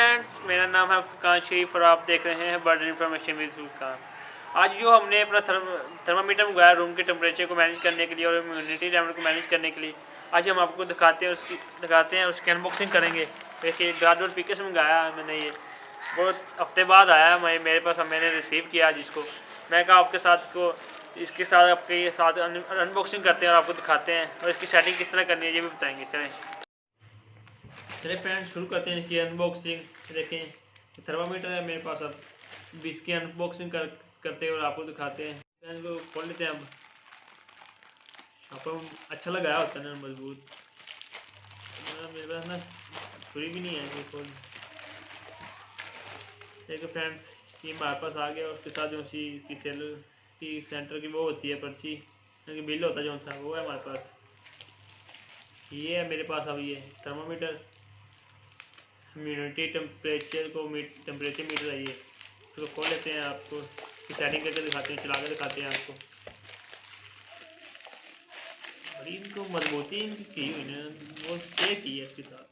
Friends, मेरा नाम है फुरकान शरीफ और आप देख रहे हैं बर्ड इन्फॉर्मेशन विद फुरकान। आज जो हमने अपना थर्मामीटर मंगाया रूम के टेम्परेचर को मैनेज करने के लिए और इम्यूनिटी लेवल को मैनेज करने के लिए, आज हम आपको दिखाते हैं उसकी अनबॉक्सिंग करेंगे। देखिए ग्राडुअल पीके से मंगाया मैंने, ये बहुत हफ्ते बाद आया मेरे पास, मैंने रिसीव किया आज इसको। मैं कहा आपके साथ इसके साथ आपके साथ अनबॉक्सिंग करते हैं और आपको दिखाते हैं और इसकी सेटिंग किस तरह करनी है ये भी बताएंगे। चले फ्रेंड्स शुरू करते हैं इसकी अनबॉक्सिंग। देखें थर्मामीटर है मेरे पास, अब इसकी अनबॉक्सिंग करते हैं और आपको दिखाते हैं। फैन को खोल लेते हैं। अब शॉपर अच्छा लगाया होता है ना, मजबूत। मेरे पास ना छुरी भी नहीं है ये खोल। देखो फ्रेंड्स, ये हमारे पास आ गया। उसके साथ जो सी की सेल की सेंटर की वो होती है पर्ची, कि बिल होता है जो सा, वो है हमारे पास। ये है मेरे पास अब ये थर्मामीटर, ह्यूमिडिटी टेम्परेचर को टेम्परेचर मीटर है ये। तो खोल लेते हैं, आपको सेटिंग करके दिखाते हैं, चला के दिखाते हैं आपको। बड़ी इनको मजबूती इनकी की हुई ना, वो स्टे की है इसके साथ।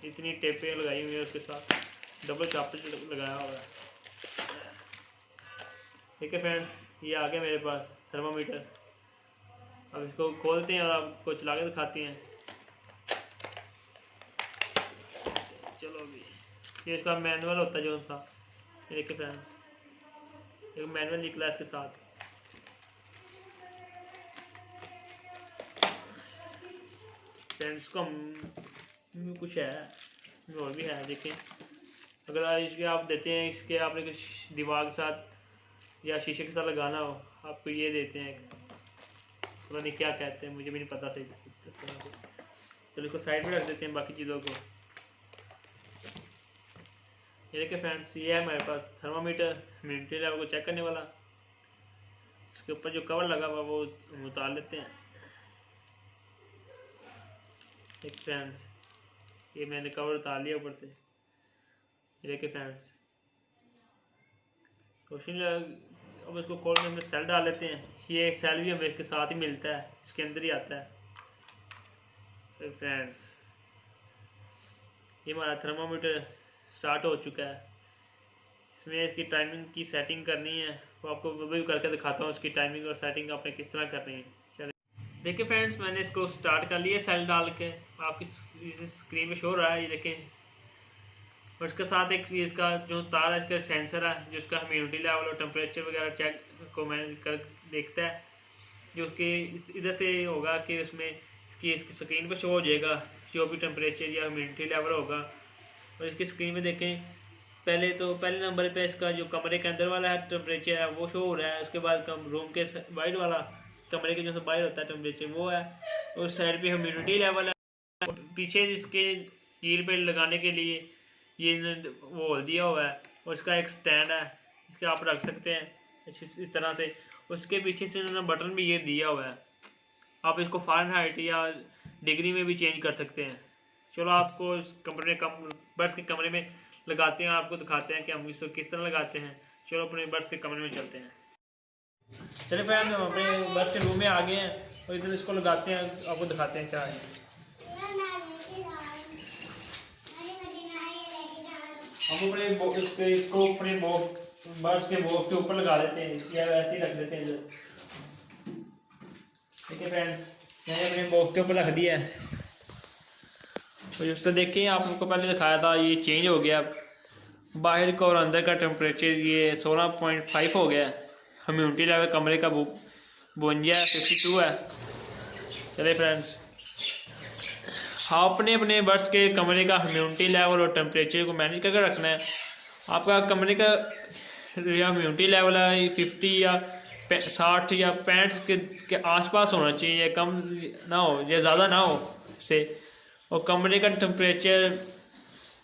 इतनी टेपें लगाई हुई है उसके साथ, डबल चापर लगाया हुआ है। ठीक है फ्रेंड्स, ये आ गया मेरे पास थर्मामीटर। अब इसको खोलते हैं और आपको चला के दिखाते हैं। चलो अभी ये इसका मैनुअल होता है जो सा, ये देखिए फ्रेंड, एक मैनुअल निकला इसके साथ। फ्रेंड्स को कुछ है और भी है, देखें। अगर इसके आप देते हैं, इसके आपने कुछ दीवार के साथ या शीशे के साथ लगाना हो, आपको ये देते हैं, पता नहीं क्या कहते हैं, मुझे भी नहीं पता सही। तो इसको साइड में रख देते हैं बाकी चीज़ों को। ये देखिए फ्रेंड्स, ये है हमारे पास थर्मामीटर, ह्यूमिडिटी लेवल को चेक करने वाला। इसके ऊपर जो कवर लगा हुआ वो उतार लेते हैं। एक फ्रेंड्स, ये मैंने कवर उतार लिया ऊपर से। ये देखिए फ्रेंड्स, क्वेश्चन अब इसको खोल के हम सेल डाल लेते हैं। ये सेल भी हमें इसके साथ ही मिलता है, इसके अंदर ही आता है। तो फ्रेंड्स, ये हमारा थर्मामीटर स्टार्ट हो चुका है। इसमें इसकी टाइमिंग की सेटिंग करनी है, वो आपको वो भी करके दिखाता हूँ। उसकी टाइमिंग और सेटिंग आपने किस तरह करनी है। चलिए देखिए फ्रेंड्स, मैंने इसको स्टार्ट कर लिया सेल डाल के, आपकी स्क्रीन में शो हो रहा है, ये देखें। और इसके साथ एक इसका जो तार है, इसका सेंसर है जो इसका ह्यूमिडिटी लेवल और टेम्परेचर वगैरह चेक को मैनेज कर देखता है। जो कि इधर से होगा कि उसमें इसकी स्क्रीन पर शो हो जाएगा जो भी टेम्परेचर या ह्यूमिडिटी लेवल होगा। और इसकी स्क्रीन में देखें, पहले नंबर पे इसका जो कमरे के अंदर वाला है टेम्परेचर है वो शो हो रहा है। उसके बाद रूम के बाहर वाला, कमरे के जो बाहर होता है टेम्परेचर, वो है। उस साइड पे ह्यूमिडिटी लेवल है। पीछे इसके कील पे लगाने के लिए ये वो होल दिया हुआ है और इसका एक स्टैंड है, इसके आप रख सकते हैं इस तरह से। उसके पीछे से उन्होंने बटन भी ये दिया हुआ है, आप इसको फ़ारेनहाइट या डिग्री में भी चेंज कर सकते हैं। चलो आपको इस कमरे में बर्ड्स के कमरे में लगाते हैं, आपको दिखाते हैं कि हम इसको किस तरह लगाते हैं। चलो अपने बर्ड्स के कमरे में चलते हैं। चलिए फ्रेंड, हम अपने बर्ड्स के रूम में आ गए हैं और इधर इसको लगाते हैं, आपको दिखाते हैं क्या है। हम अपने इसको अपने बर्ड्स के बॉक्स के ऊपर लगा देते हैं या वैसे ही रख देते हैं इधर। ठीक है फ्रेंड, मैंने अपने बॉक्स के ऊपर रख दिया है। तो दोस्तों देखिए, आपको पहले दिखाया था, ये चेंज हो गया। बाहर का और अंदर का टेम्परेचर ये 16.5 हो गया। ह्यूमिडिटी लेवल कमरे का 52 है। चलिए फ्रेंड्स, आपने अपने बर्ड्स के कमरे का ह्यूमिडिटी लेवल और टेम्परेचर को मैनेज करके रखना है। आपका कमरे का ह्यूमिडिटी लेवल है 50 या 60 या 65 के आसपास होना चाहिए, या कम ना हो या ज़्यादा ना हो से। और कमरे का टेम्परेचर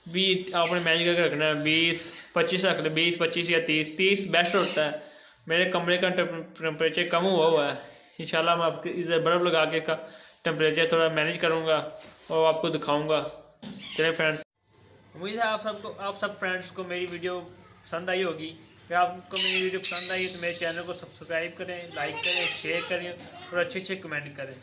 भी आपने मैनेज करके रखना है। 20-25 रख ले, 20-25 या 30 बेस्ट होता है। मेरे कमरे का टेम्परेचर कम हुआ है। इंशाल्लाह मैं आपके इधर बर्फ़ लगा के का टेम्परेचर थोड़ा मैनेज करूँगा और आपको दिखाऊंगा। चलिए फ्रेंड्स, उम्मीद है आप सब फ्रेंड्स को मेरी वीडियो पसंद आई होगी। अगर आपको मेरी वीडियो पसंद आई तो मेरे चैनल को सब्सक्राइब करें, लाइक करें, शेयर करें और अच्छे कमेंट करें।